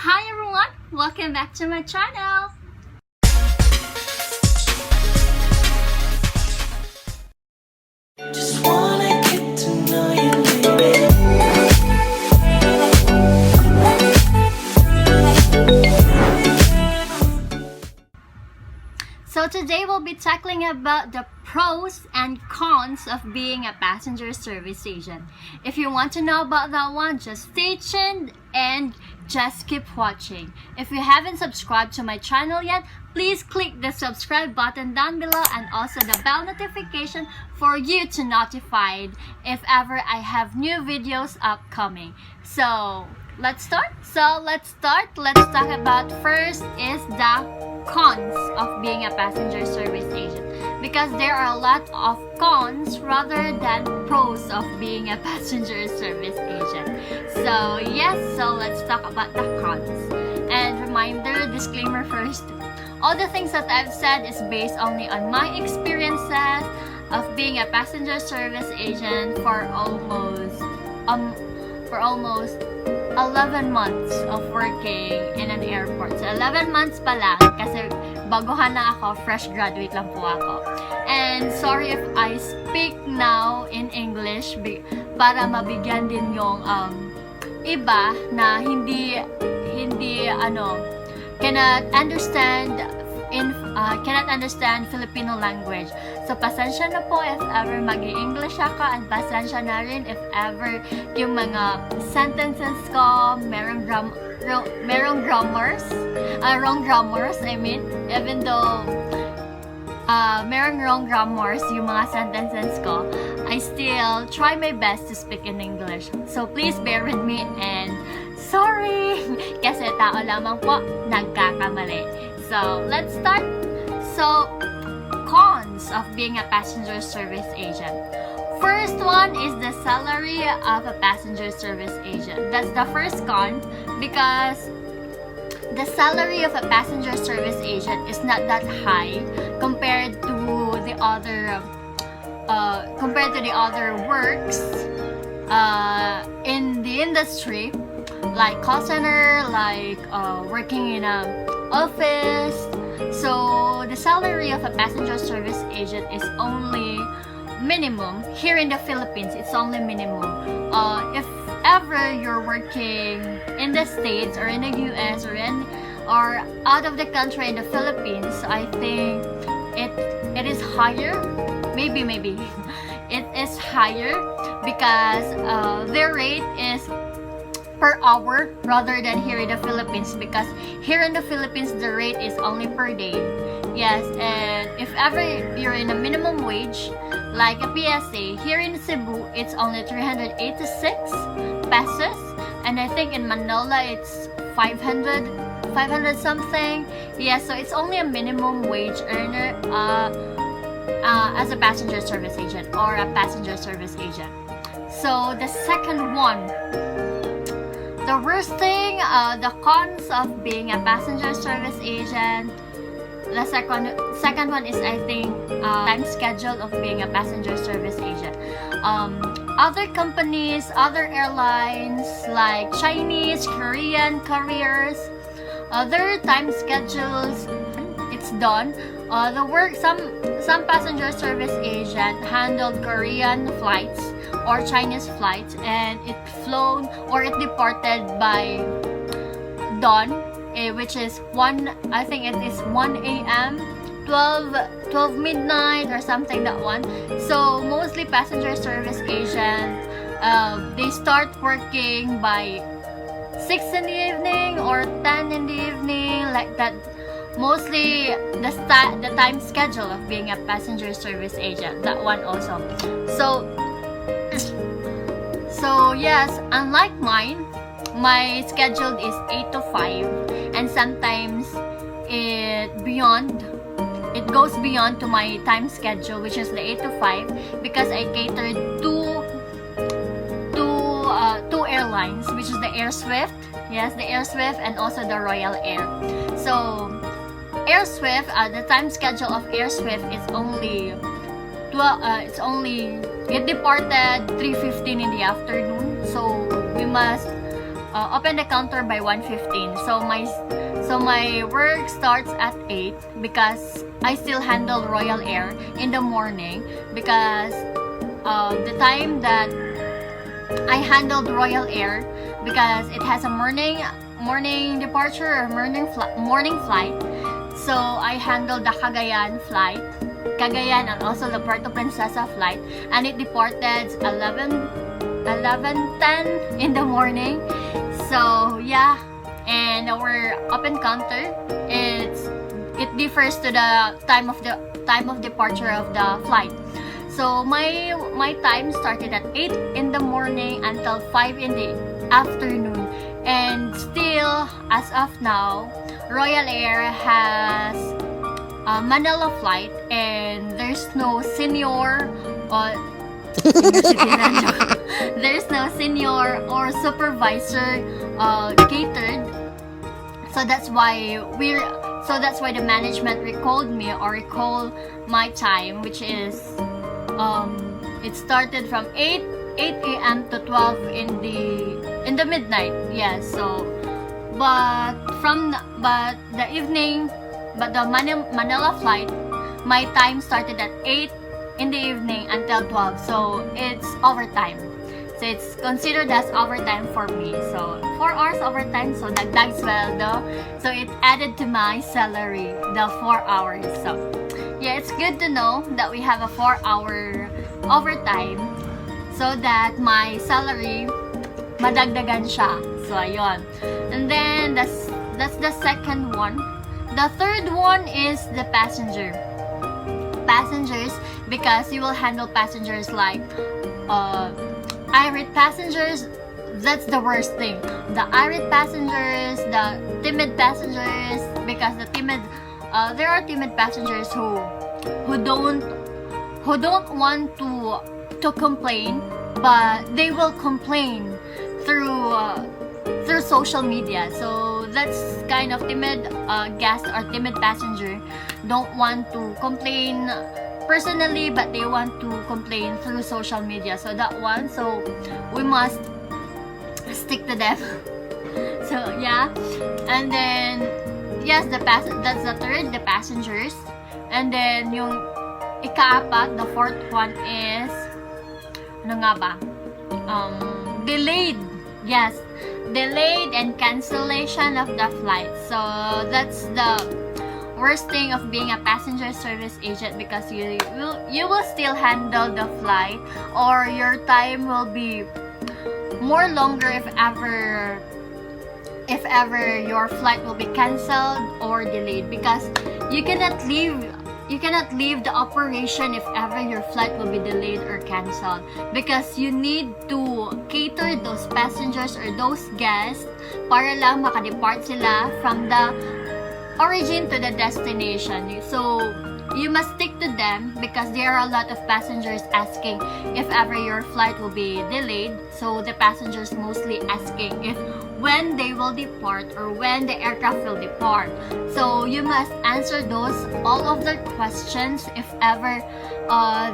Hi everyone! Welcome back to my channel! Just wanna get to know you, baby. So today we'll be tackling about the pros and cons of being a passenger service agent. If you want to know about that one, just stay tuned and just keep watching. If you haven't subscribed to my channel yet, please click the subscribe button down below and also the bell notification for you to notified if ever I have new videos upcoming. So let's start. Let's talk about first is the cons of being a passenger service agent, because there are a lot of cons rather than pros of being a passenger service agent. So yes, so let's talk about the cons. And reminder, disclaimer first, all the things that I've said is based only on my experiences of being a passenger service agent for almost 11 months of working in an airport. So 11 months pa lang kasi baguhan na ako, fresh graduate lang po ako. And sorry if I speak now in English para mabigyan din yung iba na hindi cannot understand Filipino language. So pasensya na po if ever magi-English ako, and pasensya na rin if ever yung mga sentences ko merong wrong grammars, even though merong wrong grammars yung mga sentences ko, I still try my best to speak in English. So please bear with me and sorry kasi tao lamang po, nagkakamali. So let's start. So cons of being a passenger service agent. First one is the salary of a passenger service agent. That's the first con, because the salary of a passenger service agent is not that high compared to the other works in the industry, like call center, like working in a office. So the salary of a passenger service agent is only minimum. Here in the Philippines, it's only minimum. If ever you're working in the States or in the US or out of the country in the Philippines, I think it is higher. Maybe it is higher because their rate is per hour rather than here in the Philippines, because here in the Philippines the rate is only per day. Yes, and if ever you're in a minimum wage like a PSA, here in Cebu it's only 386 pesos, and I think in Manila it's 500 something. Yes, so it's only a minimum wage earner as a passenger service agent or a passenger service agent. So the second one, the worst thing, the cons of being a passenger service agent, the second one is, I think, time schedule of being a passenger service agent. Other companies, other airlines like Chinese, Korean carriers, other time schedules, it's done. Some passenger service agent handled Korean flights or Chinese flights, and it flown or it departed by dawn, which is 1 a.m., 12 midnight or something, that one. So mostly passenger service agents, they start working by 6 in the evening or 10 in the evening, like that. Mostly the time schedule of being a passenger service agent, that one also. So yes, unlike mine, my schedule is 8 to 5, and sometimes it goes beyond to my time schedule, which is the 8 to 5, because I catered two airlines, which is the Air Swift, yes, the Air Swift, and also the Royal Air. So Air Swift, the time schedule of Air Swift is only it departed 3:15 in the afternoon, so we must open the counter by 1:15. So my work starts at 8 because I still handle Royal Air in the morning because the time that I handled Royal Air because it has a morning departure or morning flight. So I handled the Cagayan flight, Cagayan and also the Puerto Princesa flight, and it departed 11:10 in the morning. So yeah, and our open counter it differs to the time of departure of the flight. So my time started at 8 in the morning until 5 in the afternoon, and still as of now Royal Air has a Manila flight and there's no senior there's no senior or supervisor catered. So that's why the management recalled me or recalled my time, which is it started from 8 a.m. to 12 in the midnight. Yes, so but the Manila flight, my time started at 8 in the evening until 12. So it's overtime. So it's considered as overtime for me. So 4 hours overtime, so dagdag sweldo. So it added to my salary, the 4 hours. So yeah, it's good to know that we have a 4-hour overtime so that my salary madagdagan siya. So ayun. And then that's the second one. The third one is the passengers, because you will handle passengers like irate passengers. That's the worst thing. The irate passengers, the timid passengers, because there are timid passengers who don't want to complain, but they will complain through social media. So that's kind of timid guest or timid passenger don't want to complain personally, but they want to complain through social media. So that one, so we must stick to them. So yeah, and then yes, that's the third, the passengers. And then yung ikaapat, the fourth one is ano nga ba? Delayed. Yes, delayed and cancellation of the flight. So that's the worst thing of being a passenger service agent, because you will still handle the flight, or your time will be more longer if ever your flight will be cancelled or delayed, because you cannot leave the operation if ever your flight will be delayed or cancelled, because you need to cater those passengers or those guests para lang makadepart sila from the origin to the destination. So you must stick to them, because there are a lot of passengers asking if ever your flight will be delayed. So the passengers mostly asking if when they will depart or when the aircraft will depart. So you must answer all of their questions if ever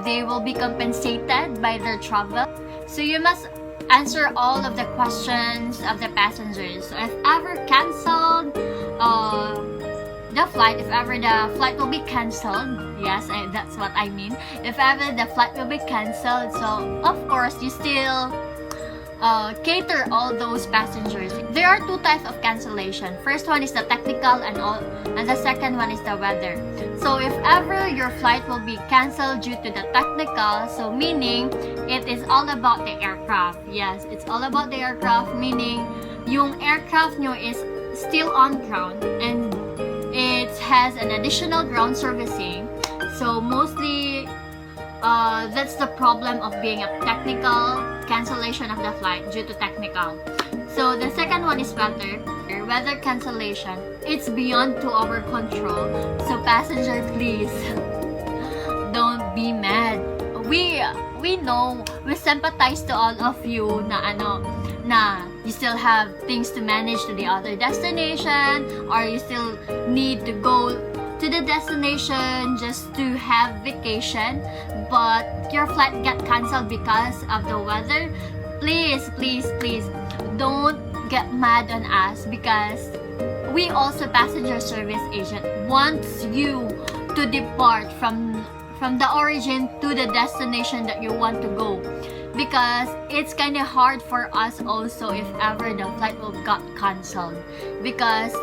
they will be compensated by their travel. So you must answer all of the questions of the passengers. So if ever cancelled the flight, if ever the flight will be cancelled, yes, that's what I mean. If ever the flight will be cancelled, so of course you still cater all those passengers. There are two types of cancellation. First one is the technical, and the second one is the weather. So if ever your flight will be cancelled due to the technical, so meaning it is all about the aircraft. Yes, it's all about the aircraft, meaning yung aircraft nyo is still on ground and it has an additional ground servicing. So mostly that's the problem of being a technical cancellation of the flight due to technical. So the second one is weather cancellation. It's beyond to our control. So passenger, please don't be mad. We know, we sympathize to all of you na you still have things to manage to the other destination, or you still need to go to the destination just to have vacation, but your flight got cancelled because of the weather. Please don't get mad on us because we also passenger service agent wants you to depart from the origin to the destination that you want to go, because it's kind of hard for us also if ever the flight will got cancelled, because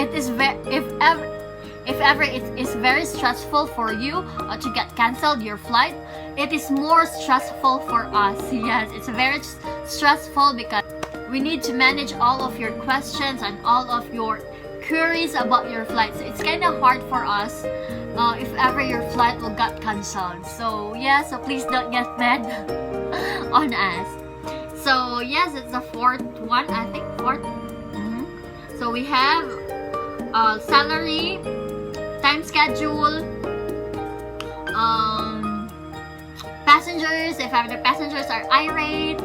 it is if ever it is very stressful for you to get cancelled your flight. It is more stressful for us. Yes, it's very stressful because we need to manage all of your questions and all of your queries about your flight. So it's kind of hard for us if ever your flight will get cancelled. So yeah, so please don't get mad on us. So yes, it's the fourth one, I think fourth. So we have salary, time schedule, passengers, if ever the passengers are irate,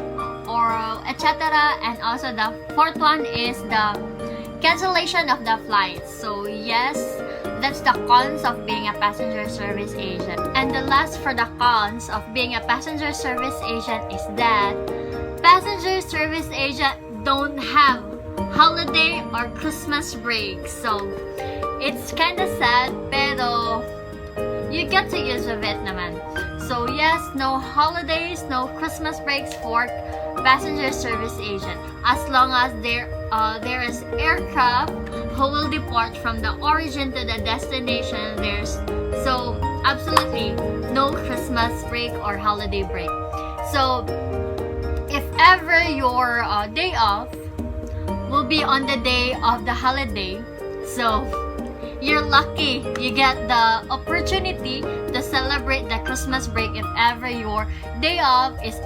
or etc. And also the fourth one is the cancellation of the flight. So yes, that's the cons of being a passenger service agent. And the last for the cons of being a passenger service agent is that passenger service agent don't have holiday or Christmas break. So it's kind of sad, pero you get to use of it naman. So yes, no holidays, no Christmas breaks for passenger service agent, as long as there is aircraft who will depart from the origin to the destination. There's so absolutely no Christmas break or holiday break. So if ever your day off will be on the day of the holiday, so you're lucky you get the opportunity to celebrate the Christmas break if ever your day off is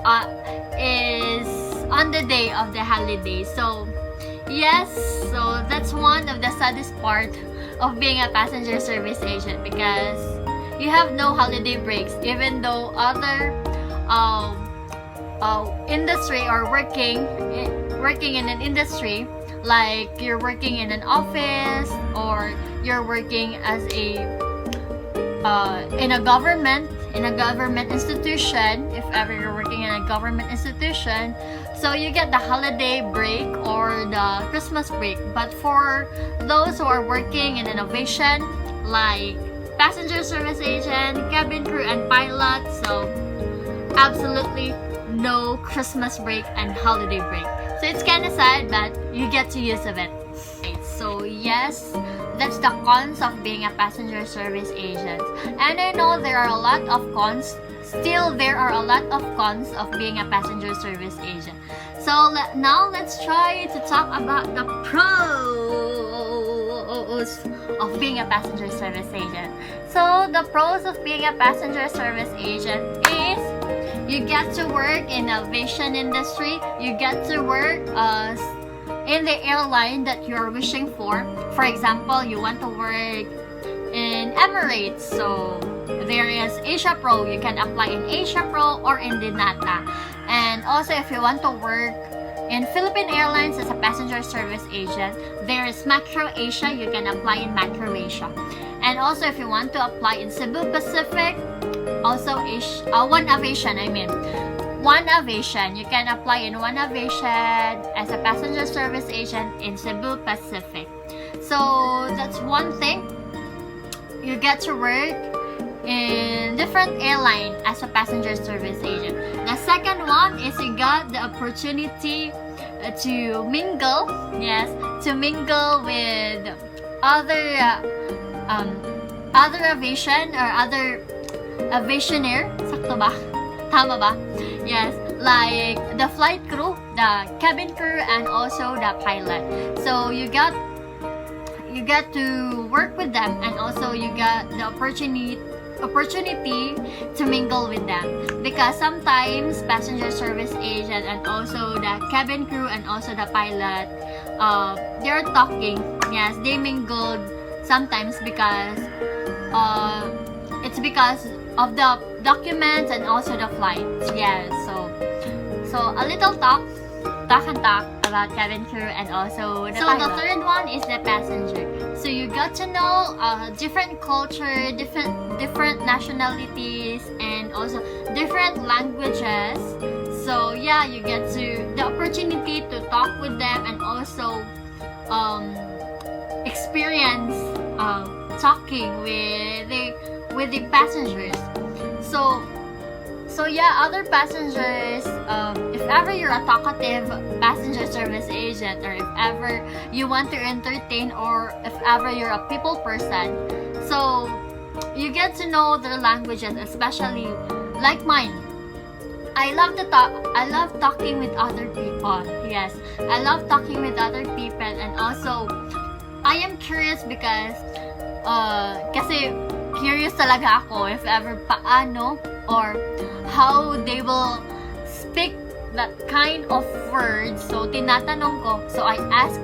on the day of the holiday. So yes, so that's one of the saddest part of being a passenger service agent, because you have no holiday breaks, even though other industry or working in an industry, like you're working in an office or you're working as a in a government institution. If ever you're working in a government institution, so you get the holiday break or the Christmas break. But for those who are working in innovation, like passenger service agent, cabin crew, and pilot, so absolutely no Christmas break and holiday break. So it's kind of sad, but you get to use of it. So yes, that's the cons of being a passenger service agent. And I know there are a lot of cons. Still, there are a lot of cons of being a passenger service agent. So now let's try to talk about the pros of being a passenger service agent. So the pros of being a passenger service agent is you get to work in the aviation industry. You get to work in the airline that you're wishing for. For example, you want to work in Emirates, so there is Asia Pro. You can apply in Asia Pro or in Dinata. And also, if you want to work in Philippine Airlines as a passenger service agent, there is Macro Asia. You can apply in Macro Asia. And also, if you want to apply in Cebu Pacific, also One Aviation, One Aviation. You can apply in One Aviation as a passenger service agent in Cebu Pacific. So that's one thing. You get to work in different airline as a passenger service agent. The second one is you got the opportunity to mingle, to mingle with other aviation or other aviationaire. Sakto ba? Tama ba? Yes, like the flight crew, the cabin crew, and also the pilot. So you get to work with them, and also you got the opportunity to mingle with them, because sometimes passenger service agent and also the cabin crew and also the pilot, they're talking. Yes, they mingled sometimes because it's because of the documents and also the flights. Yes, so a little talk about cabin crew and also the pilot. The third one is the passenger. So you got to know different culture, different nationalities, and also different languages. So yeah, you get to the opportunity to talk with them and also experience talking with the passengers. So yeah, other passengers, if ever you're a talkative passenger service agent, or if ever you want to entertain, or if ever you're a people person, so you get to know their languages, especially like mine. I love talking with other people. Yes, I love talking with other people, and also I am curious because kasi curious talaga ako if ever paano or how they will speak that kind of words. So tinatanong ko, so I ask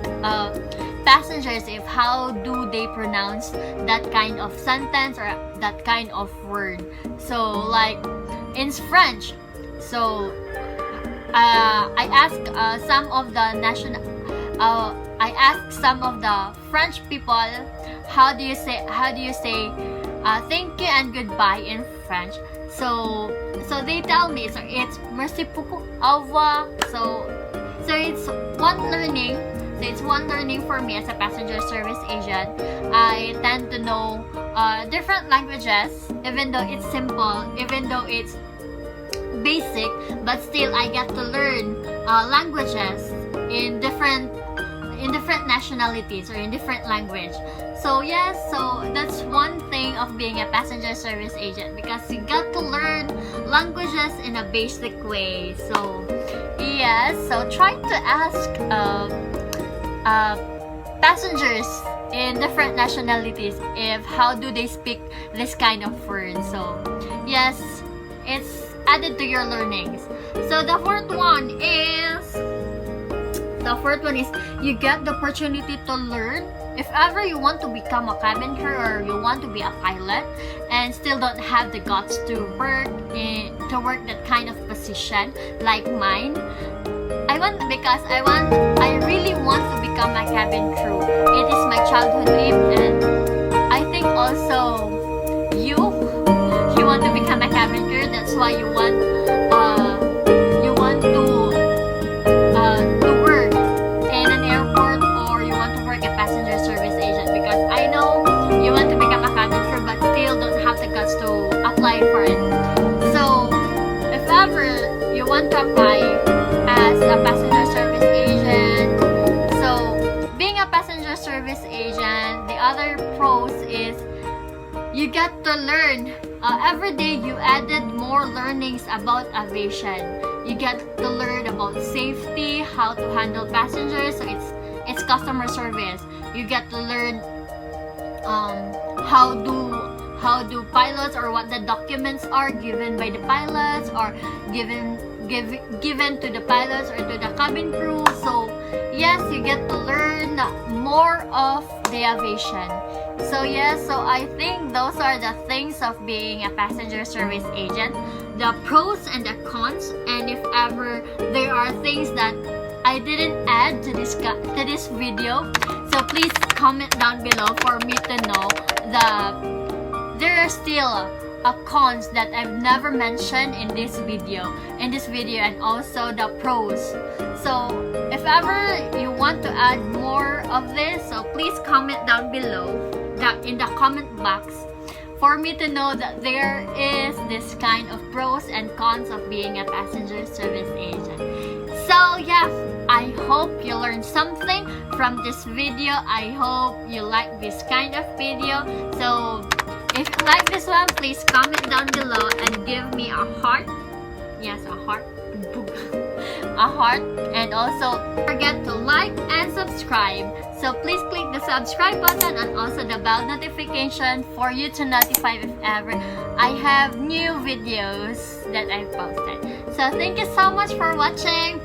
passengers if how do they pronounce that kind of sentence or that kind of word. So like in French, so I asked some of the French people how do you say thank you and goodbye in French. So they tell me, so it's merci beaucoup, au revoir. So it's one learning. So it's one learning for me as a passenger service agent. I tend to know different languages, even though it's simple, even though it's basic, but still I get to learn languages in different nationalities or in different language. So yes, so that's one thing of being a passenger service agent, because you got to learn languages in a basic way. So yes, so try to ask passengers in different nationalities if how do they speak this kind of words. So yes, it's added to your learnings. So the fourth one is you get the opportunity to learn. If ever you want to become a cabin crew or you want to be a pilot and still don't have the guts to work that kind of position like mine, I really want to become a cabin crew. It is my childhood dream, and I think also you want to become a cabin crew. That's why you want to work in an airport, or you want to work a passenger service agent, because I know you want to become a cabin crew but still don't have the guts to apply for it. So if ever you want to apply as a passenger service agent, so being a passenger service agent, the other pros is you get to learn. Every day you added more learnings about aviation. You get to learn about safety, how to handle passengers, so it's customer service. You get to learn how do pilots, or what the documents are given by the pilots or given to the pilots or to the cabin crew. So yes, you get to learn more of the aviation. So yes, so I think those are the things of being a passenger service agent, the pros and the cons. And if ever there are things that I didn't add to this video, so please comment down below for me to know that there are still cons that I've never mentioned in this video, and also the pros. So if ever you want to add more of this, so please comment down below in the comment box for me to know that there is this kind of pros and cons of being a passenger service agent. So yeah, I hope you learned something from this video. I hope you like this kind of video. So if you like this one, please comment down below and give me a heart. Yes, a heart. A heart. And also don't forget to like and subscribe. So please click the subscribe button and also the bell notification for you to notify if ever I have new videos that I've posted. So thank you so much for watching.